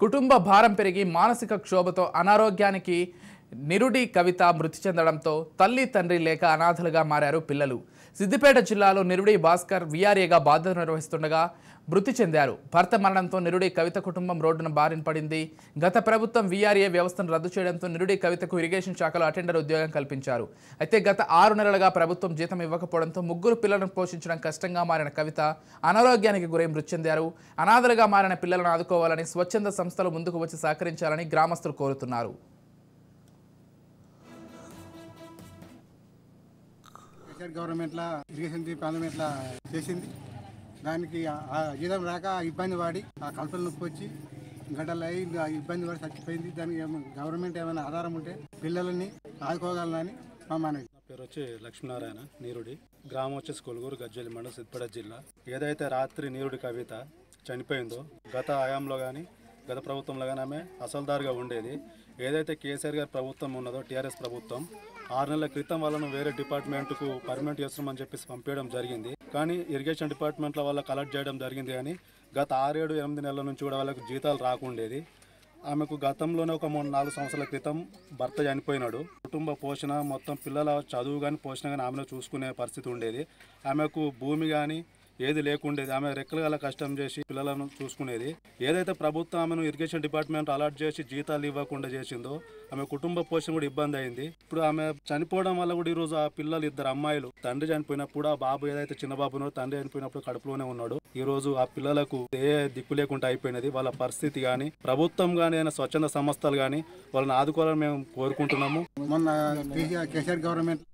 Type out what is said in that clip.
కుటుంబ భారం పెరిగి మానసిక క్షోభతో అనారోగ్యానికి నిరుడి కవిత మృతి చెందడంతో తల్లి తండ్రి లేక అనాథలుగా మారారు పిల్లలు. సిద్దిపేట జిల్లాలో నిరుడి భాస్కర్ విఆర్ఏగా బాధ్యతలు నిర్వహిస్తుండగా మృతి చెందారు. భర్త మరణంతో నిరుడి కవిత కుటుంబం రోడ్డున బారిన పడింది. గత ప్రభుత్వం విఆర్ఏ వ్యవస్థను రద్దు చేయడంతో నిరుడి కవితకు ఇరిగేషన్ శాఖలో అటెండర్ ఉద్యోగం కల్పించారు. అయితే గత 6 నెలలుగా ప్రభుత్వం జీతం ఇవ్వకపోవడంతో ముగ్గురు పిల్లలను పోషించడం కష్టంగా మారిన కవిత అనారోగ్యానికి గురై మృతి చెందారు. అనాథలుగా మారిన పిల్లలను ఆదుకోవాలని స్వచ్ఛంద సంస్థలు ముందుకు వచ్చి సహకరించాలని గ్రామస్తులు కోరుతున్నారు. గవర్నమెంట్లా ఇరిగేషన్ పార్లమెంట్లా చేసింది. దానికి జీతం రాక ఇబ్బంది పడి ఆ కల్పన నొప్పి వచ్చి గడ్డలు అయి ఇబ్బంది పడి చచ్చిపోయింది. దానికి గవర్నమెంట్ ఏమైనా ఆధారం ఉంటే పిల్లలని ఆదుకోగలనని మా మనవి. నా పేరు వచ్చి లక్ష్మీనారాయణ, నీరుడి. గ్రామం వచ్చేసి కొలుగురు, గజ్వేల్ మండలం, సిద్దిపేట జిల్లా. ఏదైతే రాత్రి నీరుడి కవిత చనిపోయిందో గత హయాంలో కానీ గత ప్రభుత్వంలో కానీ ఆమె అసలుదారుగా ఉండేది. ఏదైతే కేసీఆర్ గారి ప్రభుత్వం ఉన్నదో టీఆర్ఎస్ ప్రభుత్వం 6 నెలల క్రితం వాళ్ళను వేరే డిపార్ట్మెంట్కు పర్మనెంట్ చేస్తున్నామని చెప్పేసి పంపించడం జరిగింది. కానీ ఇరిగేషన్ డిపార్ట్మెంట్లో వాళ్ళ కలెక్ట్ చేయడం జరిగింది. కానీ గత 6, 7, 8 నెలల నుంచి కూడా వాళ్ళకు జీతాలు రాకుండేది. ఆమెకు గతంలోనే ఒక 3-4 సంవత్సరాల క్రితం భర్త చనిపోయినాడు. కుటుంబ పోషణ మొత్తం పిల్లల చదువు కానీ పోషణ కానీ ఆమెను చూసుకునే పరిస్థితి ఉండేది. ఆమెకు భూమి కానీ ఏది లేకుండేది. ఆమె రెక్కల కష్టం చేసి పిల్లలను చూసుకునేది. ఏదైతే ప్రభుత్వం ఆమెను ఇరిగేషన్ డిపార్ట్మెంట్ అలాట్ చేసి జీతాలు ఇవ్వకుండా చేసిందో ఆమె కుటుంబ పోషణ కూడా ఇబ్బంది అయింది. ఇప్పుడు ఆమె చనిపోవడం వల్ల కూడా ఈరోజు ఆ పిల్లలు 2 అమ్మాయిలు, తండ్రి చనిపోయినప్పుడు ఆ బాబు ఏదైతే చిన్న బాబు ఉన్నాడో తండ్రి చనిపోయినప్పుడు కడుపులోనే ఉన్నాడు. ఈ రోజు ఆ పిల్లలకు ఏ దిక్కు లేకుండా అయిపోయినది. వాళ్ళ పరిస్థితి కానీ ప్రభుత్వం కానీ అయినా స్వచ్ఛంద సంస్థలు కానీ వాళ్ళని ఆదుకోవాలని మేము కోరుకుంటున్నాము. మొన్న కేసీఆర్ గవర్నమెంట్